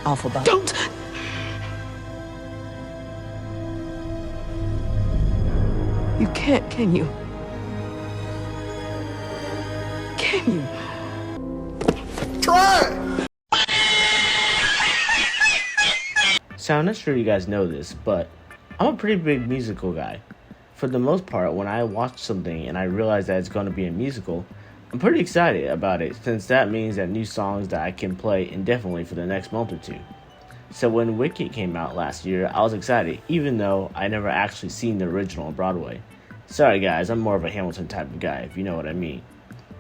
Elphaba. Don't! You can't, can you? Can you? Try! So I'm not sure you guys know this, but I'm a pretty big musical guy. For the most part, when I watch something and I realize that it's going to be a musical, I'm pretty excited about it, since that means that new songs that I can play indefinitely for the next month or two. So when Wicked came out last year, I was excited, even though I never actually seen the original on Broadway. Sorry guys, I'm more of a Hamilton type of guy, if you know what I mean.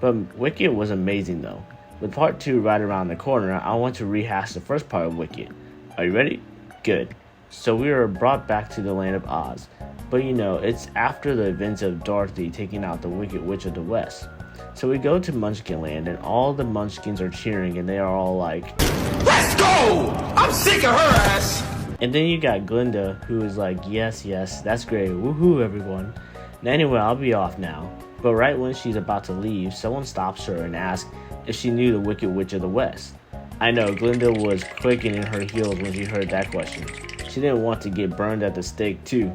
But Wicked was amazing though. With part 2 right around the corner, I want to rehash the first part of Wicked. Are you ready? Good. So we are brought back to the land of Oz. But you know, it's after the events of Dorothy taking out the Wicked Witch of the West. So we go to Munchkinland and all the Munchkins are cheering and they are all like, Let's go! I'm sick of her ass! and then you got Glinda who is like, yes, that's great, woohoo everyone. Now anyway, I'll be off now. But right when she's about to leave, someone stops her and asks if she knew the Wicked Witch of the West. I know, Glinda was quaking in her heels when she heard that question. She didn't want to get burned at the stake too,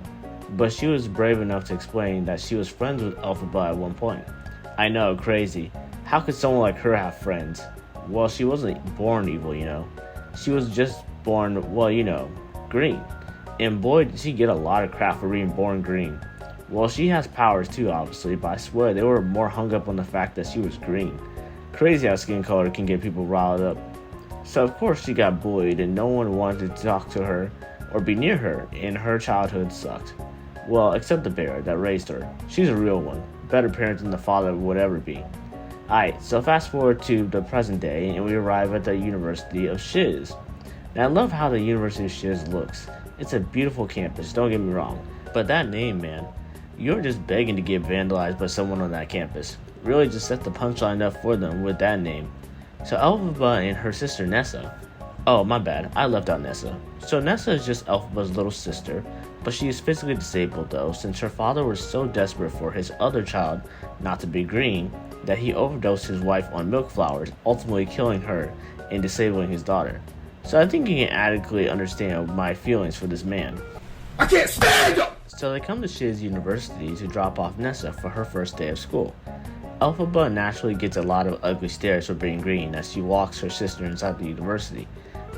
but she was brave enough to explain that she was friends with Elphaba at one point. I know, crazy. How could someone like her have friends? Well, she wasn't born evil, you know. She was just born, well, you know, green. And boy, did she get a lot of crap for being born green. Well, she has powers too, obviously, but I swear they were more hung up on the fact that she was green. Crazy how skin color can get people riled up. So of course she got bullied and no one wanted to talk to her or be near her, and her childhood sucked. Well, except the bear that raised her. She's a real one. Better parent than the father would ever be. Alright, so fast forward to the present day and we arrive at the University of Shiz. Now I love how the University of Shiz looks. It's a beautiful campus, don't get me wrong. But that name, man, you're just begging to get vandalized by someone on that campus. Really just set the punchline up for them with that name. So Elphaba and her sister Nessa. Oh, my bad, I left out Nessa. So Nessa is just Elphaba's little sister, but she is physically disabled though, since her father was so desperate for his other child not to be green that he overdosed his wife on milk flowers, ultimately killing her and disabling his daughter. So I think you can adequately understand my feelings for this man. I can't stand you! So they come to Shiz University to drop off Nessa for her first day of school. Elphaba naturally gets a lot of ugly stares for being green as she walks her sister inside the university.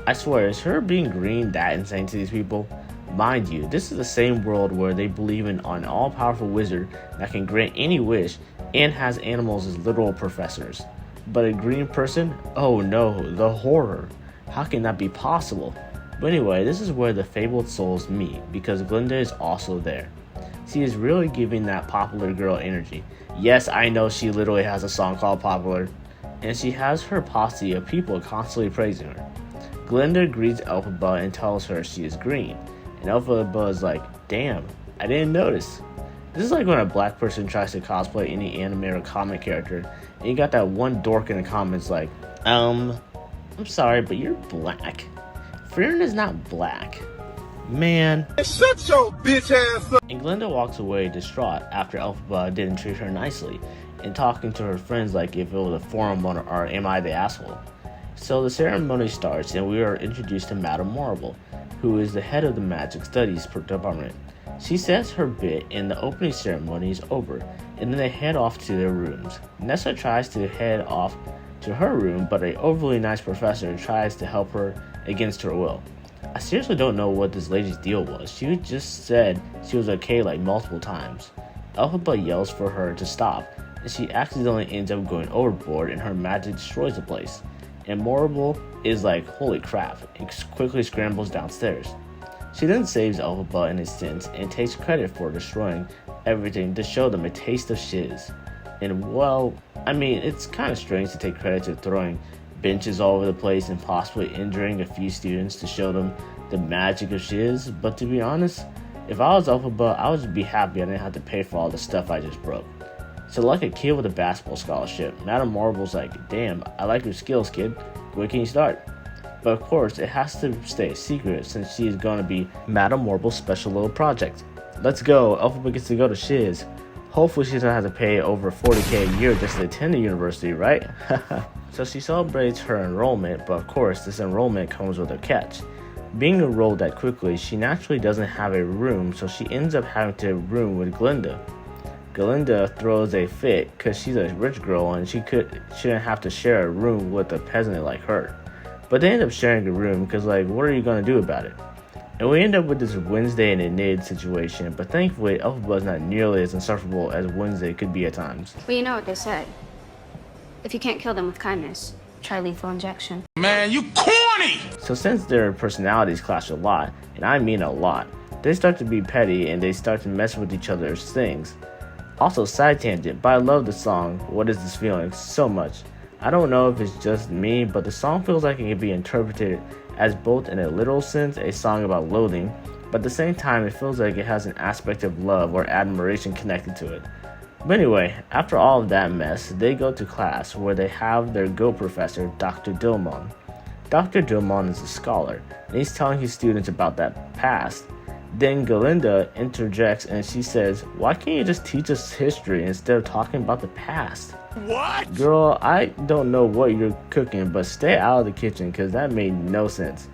I swear, is her being green that insane to these people? Mind you, this is the same world where they believe in an all-powerful wizard that can grant any wish and has animals as literal professors. But a green person? Oh no, the horror. How can that be possible? But anyway, this is where the fabled souls meet because Glinda is also there. She is really giving that popular girl energy. Yes, I know she literally has a song called Popular, and she has her posse of people constantly praising her. Glinda greets Elphaba and tells her she is green, and Elphaba is like, damn, I didn't notice. This is like when a black person tries to cosplay any anime or comic character, and you got that one dork in the comments like, I'm sorry, but you're black. Frieren is not black. Man. Shut your bitch ass up! And Glinda walks away distraught after Elphaba didn't treat her nicely, and talking to her friends like if it was a forum on or Am I the Asshole. So the ceremony starts and we are introduced to Madame Marble, who is the head of the Magic Studies department. She says her bit and the opening ceremony is over, and then they head off to their rooms. Nessa tries to head off to her room, but an overly nice professor tries to help her against her will. I seriously don't know what this lady's deal was. She just said she was okay like multiple times. Elphaba yells for her to stop, and she accidentally ends up going overboard and her magic destroys the place. And Marble is like, holy crap, and quickly scrambles downstairs. She then saves Elphaba in a sense and takes credit for destroying everything to show them a taste of shiz. And well, I mean, it's kind of strange to take credit to throwing benches all over the place and possibly injuring a few students to show them the magic of shiz, but to be honest, if I was Elphaba, I would just be happy I didn't have to pay for all the stuff I just broke. So like a kid with a basketball scholarship, Madame Marble's like, damn, I like your skills, kid. Where can you start? But of course, it has to stay a secret since she is going to be Madame Marble's special little project. Let's go, Elphaba gets to go to Shiz. Hopefully she doesn't have to pay over $40,000 a year just to attend the university, right? So she celebrates her enrollment, but of course this enrollment comes with a catch. Being enrolled that quickly, she naturally doesn't have a room, so she ends up having to room with Glinda. Glinda throws a fit because she's a rich girl and she shouldn't have to share a room with a peasant like her. But they end up sharing a room because, like, what are you going to do about it? And we end up with this Wednesday and Enid situation, but thankfully Elphaba is not nearly as insufferable as Wednesday could be at times. Well, you know what they said. If you can't kill them with kindness, try lethal injection. Man, you corny! So since their personalities clash a lot, and I mean a lot, they start to be petty and they start to mess with each other's things. Also, side tangent, but I love the song What Is This Feeling so much. I don't know if it's just me, but the song feels like it can be interpreted as both in a literal sense a song about loathing, but at the same time it feels like it has an aspect of love or admiration connected to it. But anyway, after all of that mess, they go to class where they have their goat professor, Dr. Dilmon. Dr. Dilmon is a scholar, and he's telling his students about that past. Then Glinda interjects and she says, "Why can't you just teach us history instead of talking about the past?" What? Girl, I don't know what you're cooking, but stay out of the kitchen because that made no sense.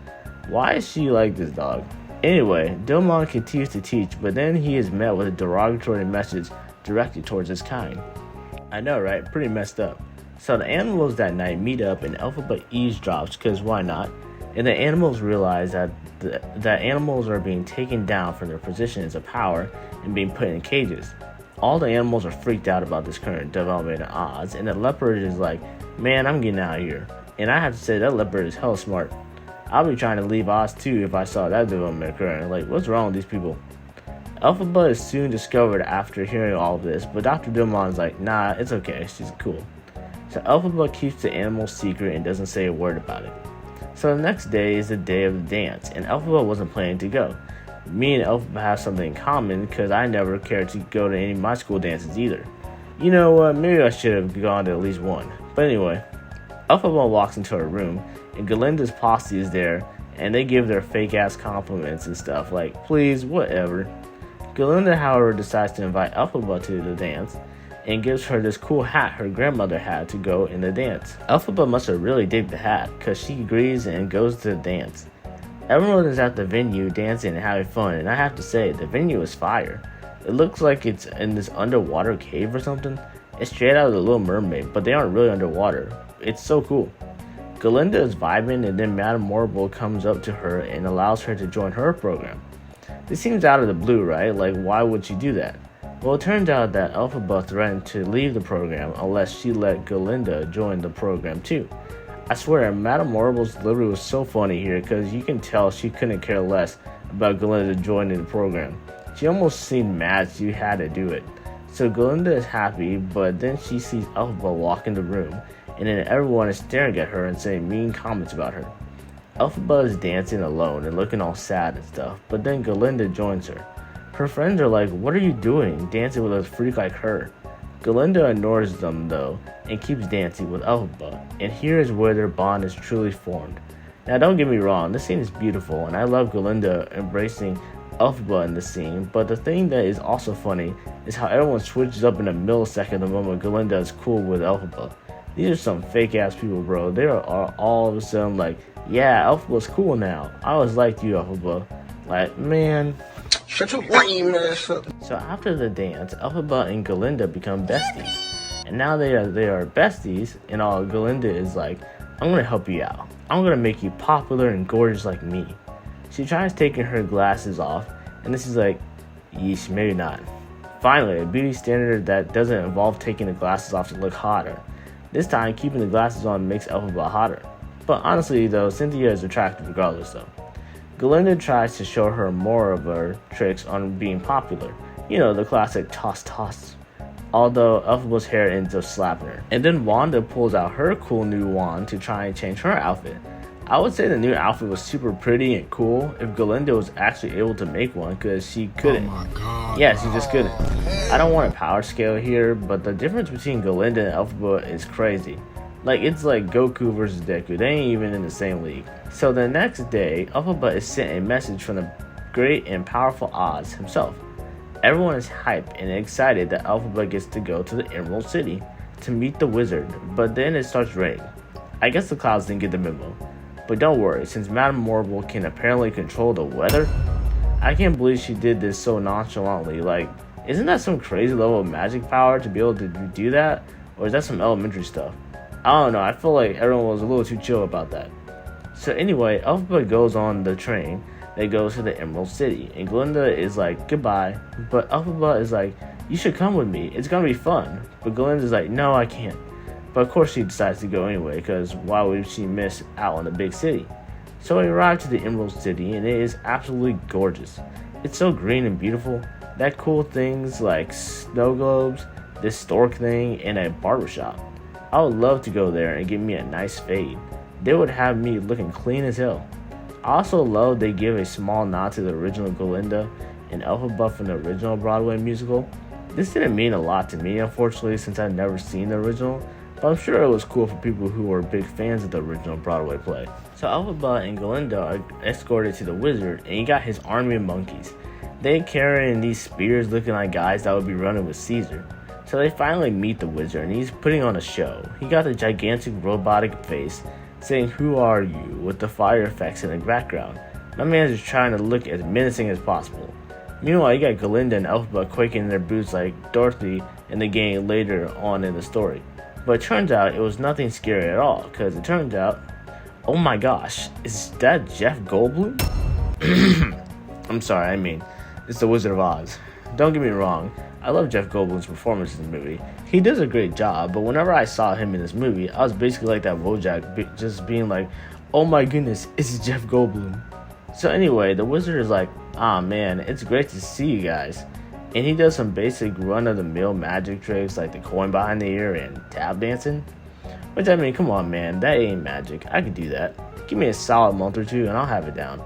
Why is she like this, dog? Anyway, Dilmon continues to teach, but then he is met with a derogatory message directed towards his kind. I know, right? Pretty messed up. So the animals that night meet up and Elphaba eavesdrops because why not? And the animals realize that animals are being taken down from their positions of power and being put in cages. All the animals are freaked out about this current development in Oz, and the leopard is like, "Man, I'm getting out of here." And I have to say, that leopard is hella smart. I'll be trying to leave Oz too if I saw that development occurring. Like, what's wrong with these people? Elphaba is soon discovered after hearing all of this, but Dr. Dilmon is like, "Nah, it's okay, she's cool." So Elphaba keeps the animal secret and doesn't say a word about it. So the next day is the day of the dance, and Elphaba wasn't planning to go. Me and Elphaba have something in common because I never cared to go to any of my school dances either. You know what, maybe I should have gone to at least one. But anyway, Elphaba walks into her room, and Galinda's posse is there, and they give their fake ass compliments and stuff like, "Please, whatever." Galinda, however, decides to invite Elphaba to the dance, and gives her this cool hat her grandmother had to go in the dance. Elphaba must have really digged the hat, cause she agrees and goes to the dance. Everyone is at the venue dancing and having fun, and I have to say, the venue is fire. It looks like it's in this underwater cave or something. It's straight out of The Little Mermaid, but they aren't really underwater. It's so cool. Galinda is vibing, and then Madame Morrible comes up to her and allows her to join her program. This seems out of the blue, right? Like, why would she do that? Well, it turns out that Elphaba threatened to leave the program unless she let Galinda join the program too. I swear, Madame Morrible's delivery was so funny here because you can tell she couldn't care less about Galinda joining the program. She almost seemed mad she had to do it. So Galinda is happy, but then she sees Elphaba walk in the room, and then everyone is staring at her and saying mean comments about her. Elphaba is dancing alone and looking all sad and stuff, but then Galinda joins her. Her friends are like, "What are you doing, dancing with a freak like her?" Galinda ignores them though, and keeps dancing with Elphaba, and here is where their bond is truly formed. Now don't get me wrong, this scene is beautiful, and I love Galinda embracing Elphaba in this scene, but the thing that is also funny is how everyone switches up in a millisecond the moment Galinda is cool with Elphaba. These are some fake ass people, bro. They are all of a sudden like, "Yeah, Elphaba's cool now. I always liked you, Elphaba." Like, man. Shut your lame ass up. So after the dance, Elphaba and Galinda become besties. And now they are besties, and all Galinda is like, "I'm gonna help you out. I'm gonna make you popular and gorgeous like me." She tries taking her glasses off, and this is like, yeesh, maybe not. Finally, a beauty standard that doesn't involve taking the glasses off to look hotter. This time, keeping the glasses on makes Elphaba hotter. But honestly though, Cynthia is attractive regardless though. Galinda tries to show her more of her tricks on being popular. You know, the classic toss. Although Elphaba's hair ends up slapping her. And then Wanda pulls out her cool new wand to try and change her outfit. I would say the new outfit was super pretty and cool if Galinda was actually able to make one, because she couldn't. Oh my God. Yeah, she just couldn't. I don't want a power scale here, but the difference between Galinda and Elphaba is crazy. Like, it's like Goku versus Deku. They ain't even in the same league. So the next day, Elphaba is sent a message from the great and powerful Oz himself. Everyone is hyped and excited that Elphaba gets to go to the Emerald City to meet the wizard, but then it starts raining. I guess the clouds didn't get the memo. But don't worry, since Madame Morrible can apparently control the weather, I can't believe she did this so nonchalantly. Like, isn't that some crazy level of magic power to be able to do that? Or is that some elementary stuff? I don't know, I feel like everyone was a little too chill about that. So anyway, Elphaba goes on the train that goes to the Emerald City, and Glinda is like, goodbye, but Elphaba is like, you should come with me, it's gonna be fun. But Glinda's like, no, I can't. But of course she decides to go anyway, because why would she miss out on the big city? So we arrive to the Emerald City, and it is absolutely gorgeous. It's so green and beautiful. That cool things like snow globes, this stork thing, and a barbershop. I would love to go there and get me a nice fade. They would have me looking clean as hell. I also love they give a small nod to the original Glinda and Elphaba from the original Broadway musical. This didn't mean a lot to me, unfortunately, since I've never seen the original, but I'm sure it was cool for people who were big fans of the original Broadway play. So Elphaba and Glinda are escorted to the wizard, and he got his army of monkeys. They carrying these spears looking like guys that would be running with Caesar. So they finally meet the wizard, and he's putting on a show. He got a gigantic robotic face, saying, "Who are you?" with the fire effects in the background. My man's just trying to look as menacing as possible. Meanwhile, you got Glinda and Elphaba quaking in their boots like Dorothy in the game later on in the story. But it turns out it was nothing scary at all, because it turns out, oh my gosh, is that Jeff Goldblum? I'm sorry, I mean, it's the Wizard of Oz. Don't get me wrong, I love Jeff Goldblum's performance in the movie. He does a great job, but whenever I saw him in this movie, I was basically like that Bojack, just being like, oh my goodness, it's Jeff Goldblum. So anyway, the wizard is like, ah man, it's great to see you guys. And he does some basic run-of-the-mill magic tricks like the coin behind the ear and tap dancing. Which, I mean, come on man, that ain't magic. I could do that. Give me a solid month or two and I'll have it down.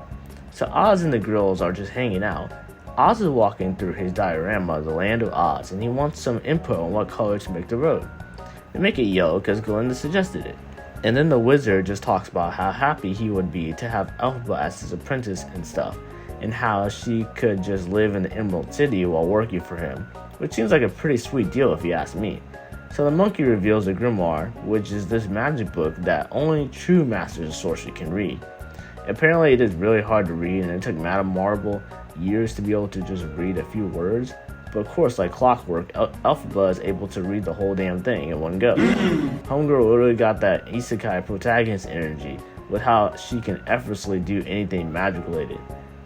So Oz and the girls are just hanging out. Oz is walking through his diorama of the land of Oz, and he wants some input on what color to make the road. They make it yellow because Glinda suggested it. And then the wizard just talks about how happy he would be to have Elphaba as his apprentice and stuff, and how she could just live in the Emerald City while working for him, which seems like a pretty sweet deal if you ask me. So the monkey reveals a grimoire, which is this magic book that only true masters of sorcery can read. Apparently it is really hard to read, and it took Madame Marble years to be able to just read a few words, but of course, like clockwork, Elphaba is able to read the whole damn thing in one go. Homegirl literally got that isekai protagonist energy with how she can effortlessly do anything magic related.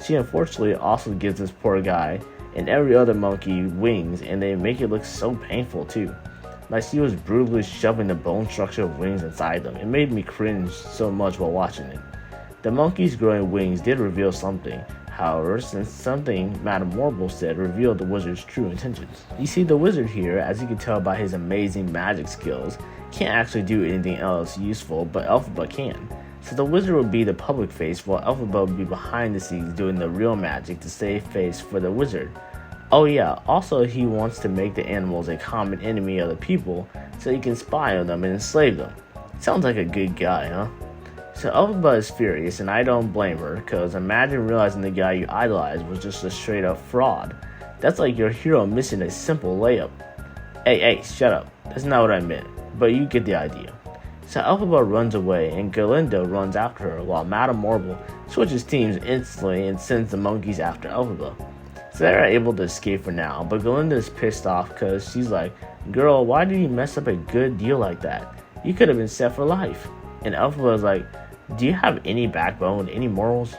She unfortunately also gives this poor guy and every other monkey wings, and they make it look so painful too. Like she was brutally shoving the bone structure of wings inside them. It made me cringe so much while watching it. The monkey's growing wings did reveal something, however, since something Madame Morrible said revealed the wizard's true intentions. You see, the wizard here, as you can tell by his amazing magic skills, can't actually do anything else useful, but Elphaba can. So the wizard would be the public face, while Elphaba would be behind the scenes doing the real magic to save face for the wizard. Oh yeah, also he wants to make the animals a common enemy of the people, so he can spy on them and enslave them. Sounds like a good guy, huh? So Elphaba is furious, and I don't blame her, cause imagine realizing the guy you idolized was just a straight up fraud. That's like your hero missing a simple layup. Hey, shut up. That's not what I meant, but you get the idea. So Elphaba runs away, and Glinda runs after her, while Madame Morrible switches teams instantly and sends the monkeys after Elphaba. So they're able to escape for now, but Glinda is pissed off cause she's like, girl, why did you mess up a good deal like that? You could have been set for life. And Elphaba is like, do you have any backbone, any morals?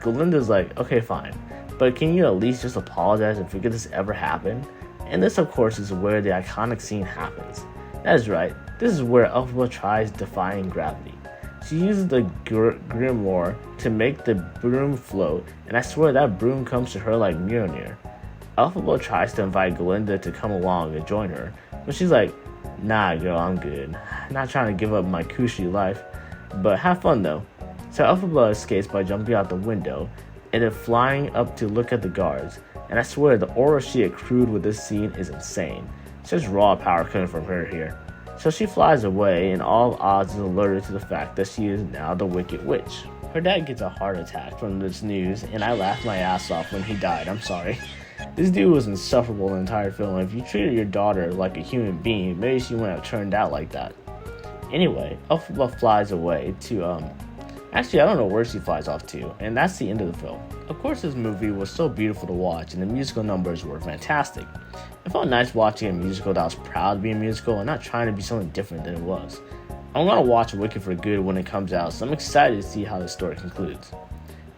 Glinda's like, okay fine, but can you at least just apologize and forget this ever happened? And this of course is where the iconic scene happens. That is right, this is where Elphaba tries defying gravity. She uses the grimoire to make the broom float, and I swear that broom comes to her like Mjolnir. Elphaba tries to invite Glinda to come along and join her, but she's like, nah girl, I'm good. Not trying to give up my cushy life, but have fun though. So Elphaba escapes by jumping out the window and then flying up to look at the guards, and I swear the aura she accrued with this scene is insane. Such raw power coming from her here. So she flies away, and all of Oz is alerted to the fact that she is now the Wicked Witch. Her dad gets a heart attack from this news, and I laughed my ass off when he died, I'm sorry. This dude was insufferable the entire film. If you treated your daughter like a human being, maybe she wouldn't have turned out like that. Anyway, Elphaba flies away to, actually, I don't know where she flies off to, and that's the end of the film. Of course, this movie was so beautiful to watch, and the musical numbers were fantastic. It felt nice watching a musical that was proud to be a musical and not trying to be something different than it was. I'm gonna watch Wicked for good when it comes out, so I'm excited to see how the story concludes.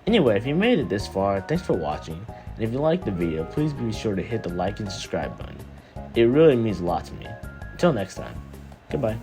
Anyway, if you made it this far, thanks for watching, and if you liked the video, please be sure to hit the like and subscribe button. It really means a lot to me. Until next time, goodbye.